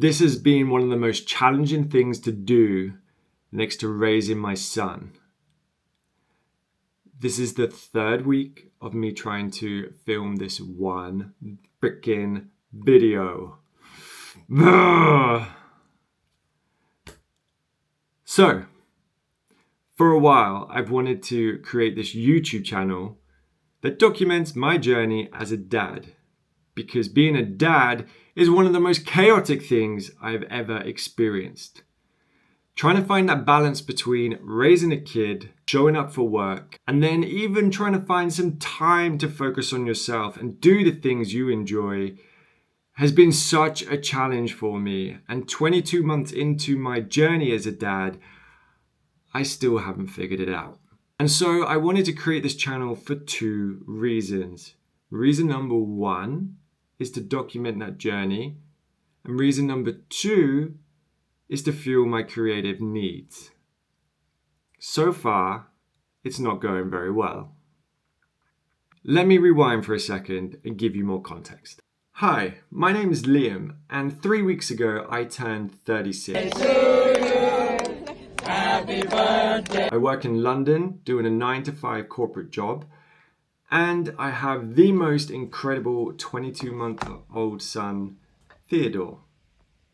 This has been one of the most challenging things to do next to raising my son. This is the third week of me trying to film this one freaking video. So, for a while, I've wanted to create this YouTube channel that documents my journey as a dad, because being a dad is one of the most chaotic things I've ever experienced. Trying to find that balance between raising a kid, showing up for work, and then even trying to find some time to focus on yourself and do the things you enjoy has been such a challenge for me. And 22 months into my journey as a dad, I still haven't figured it out. And so I wanted to create this channel for two reasons. Reason number one is to document that journey. And reason number two is to fuel my creative needs. So far, it's not going very well. Let me rewind for a second and give you more context. Hi, my name is Liam, and 3 weeks ago I turned 36. Happy birthday! I work in London doing a 9-to-5 corporate job, and I have the most incredible 22-month-old son, Theodore.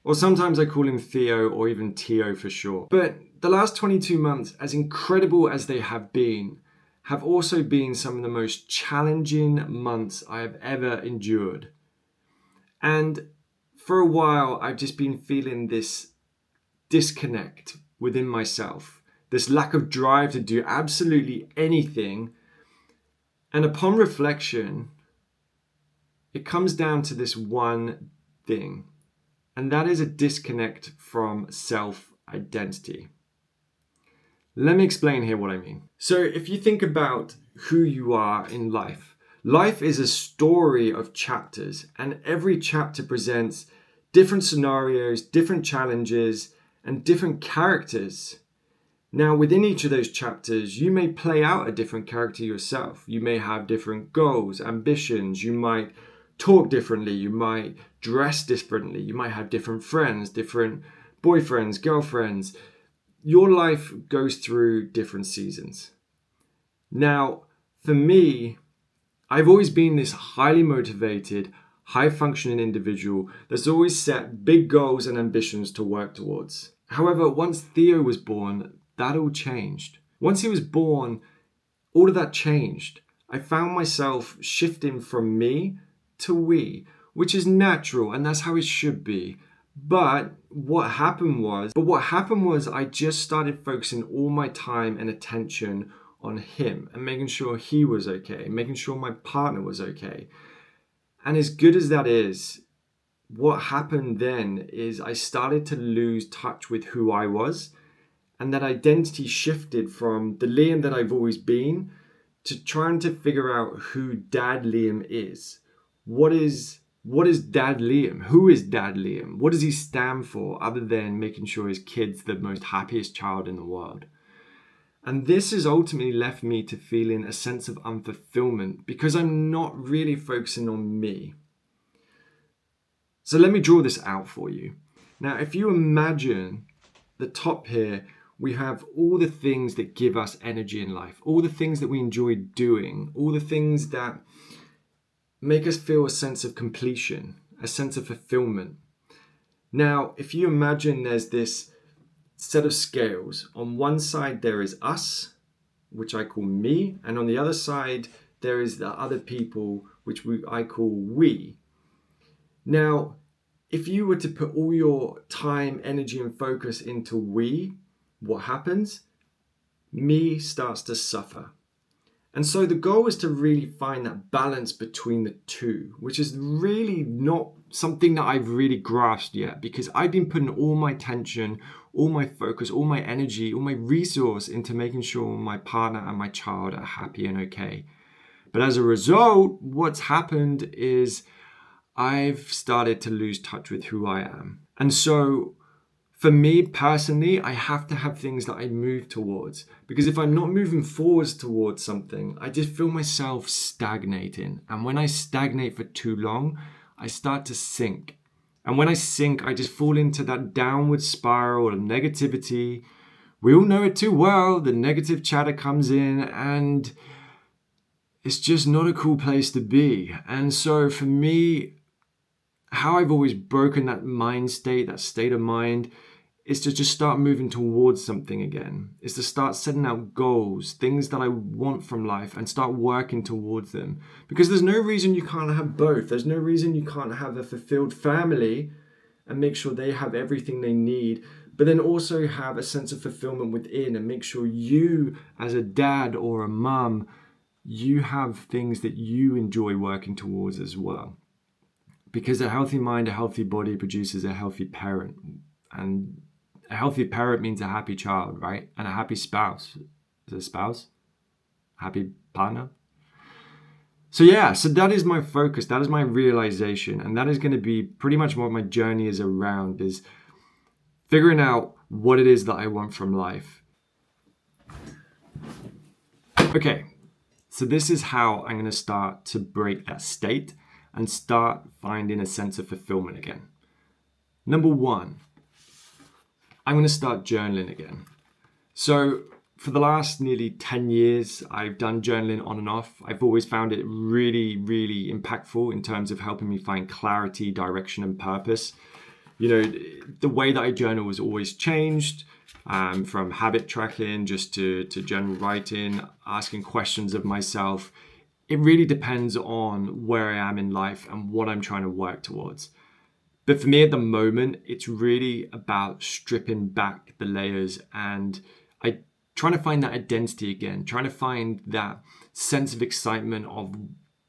Or sometimes I call him Theo or even Tio for short. But the last 22 months, as incredible as they have also been some of the most challenging months I have ever endured. And for a while, I've just been feeling this disconnect within myself, this lack of drive to do absolutely anything. And upon reflection, it comes down to this one thing. And that is a disconnect from self-identity. Let me explain here what I mean. So if you think about who you are in life, life is a story of chapters, and every chapter presents different scenarios, different challenges, and different characters. Now, within each of those chapters, you may play out a different character yourself. You may have different goals, ambitions, you might talk differently, you might dress differently, you might have different friends, different boyfriends, girlfriends. Your life goes through different seasons. Now, for me, I've always been this highly motivated, high-functioning individual that's always set big goals and ambitions to work towards. However, once Theo was born, that all changed. Once he was born, all of that changed. I found myself shifting from me to we, which is natural, and that's how it should be. But what happened was I just started focusing all my time and attention on him and making sure he was okay, making sure my partner was okay. And as good as that is, what happened then is I started to lose touch with who I was, and that identity shifted from the Liam that I've always been to trying to figure out who Dad Liam is. What is Dad Liam? Who is Dad Liam? What does he stand for other than making sure his kid's the most happiest child in the world? And this has ultimately left me to feeling a sense of unfulfillment because I'm not really focusing on me. So let me draw this out for you. Now, if you imagine the top here, we have all the things that give us energy in life, all the things that we enjoy doing, all the things that make us feel a sense of completion, a sense of fulfillment. Now, if you imagine there's this set of scales, on one side there is us, which I call me, and on the other side there is the other people, which I call we. Now, if you were to put all your time, energy, and focus into we, what happens? Me starts to suffer. And so the goal is to really find that balance between the two, which is really not something that I've really grasped yet, because I've been putting all my attention, all my focus, all my energy, all my resource into making sure my partner and my child are happy and okay. But as a result, what's happened is I've started to lose touch with who I am. And so for me personally, I have to have things that I move towards, because if I'm not moving forwards towards something, I just feel myself stagnating. And when I stagnate for too long, I start to sink. And when I sink, I just fall into that downward spiral of negativity. We all know it too well. The negative chatter comes in and it's just not a cool place to be. And so for me, how I've always broken that mind state, that state of mind, is to just start moving towards something again. Is to start setting out goals, things that I want from life, and start working towards them. Because there's no reason you can't have both. There's no reason you can't have a fulfilled family and make sure they have everything they need, but then also have a sense of fulfillment within and make sure you, as a dad or a mum, you have things that you enjoy working towards as well. Because a healthy mind, a healthy body produces a healthy parent. And a healthy parent means a happy child, right? And a happy spouse. Is it a spouse? Happy partner? So that is my focus. That is my realization. And that is going to be pretty much what my journey is around, is figuring out what it is that I want from life. Okay, so this is how I'm going to start to break that state and start finding a sense of fulfillment again. Number one, I'm going to start journaling again. So for the last nearly 10 years, I've done journaling on and off. I've always found it really, really impactful in terms of helping me find clarity, direction, and purpose. You know, the way that I journal has always changed, from habit tracking just to journal writing, asking questions of myself. It really depends on where I am in life and what I'm trying to work towards. But for me at the moment, it's really about stripping back the layers and trying to find that identity again, trying to find that sense of excitement of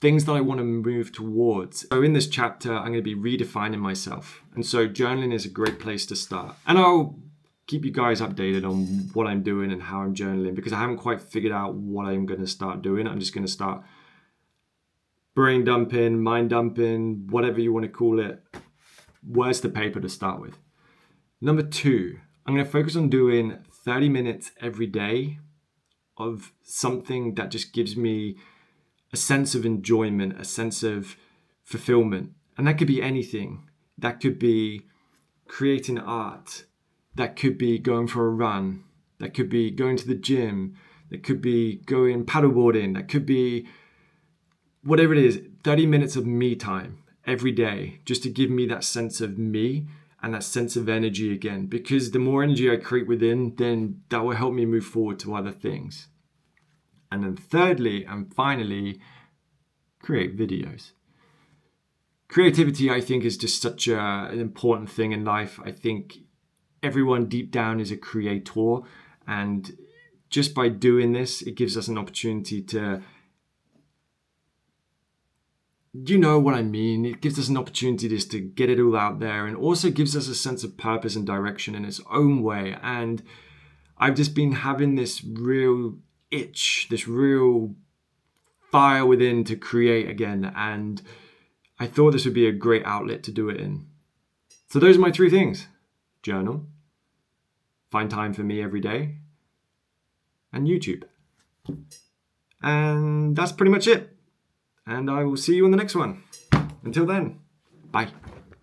things that I want to move towards. So in this chapter, I'm going to be redefining myself. And so journaling is a great place to start. And I'll keep you guys updated on what I'm doing and how I'm journaling, because I haven't quite figured out what I'm going to start doing. I'm just going to start brain dumping, mind dumping, whatever you want to call it. Where's the paper to start with? Number two, I'm going to focus on doing 30 minutes every day of something that just gives me a sense of enjoyment, a sense of fulfillment. And that could be anything. That could be creating art. That could be going for a run. That could be going to the gym. That could be going paddleboarding. That could be whatever it is, 30 minutes of me time every day, just to give me that sense of me and that sense of energy again. Because the more energy I create within, then that will help me move forward to other things. And then thirdly and finally, create videos. Creativity, I think, is just such an important thing in life. I think everyone deep down is a creator. And just by doing this, it gives us an opportunity to, you know what I mean? It gives us an opportunity just to get it all out there, and also gives us a sense of purpose and direction in its own way. And I've just been having this real itch, this real fire within to create again. And I thought this would be a great outlet to do it in. So those are my three things: journal, find time for me every day, and YouTube. And that's pretty much it. And I will see you in the next one. Until then, bye.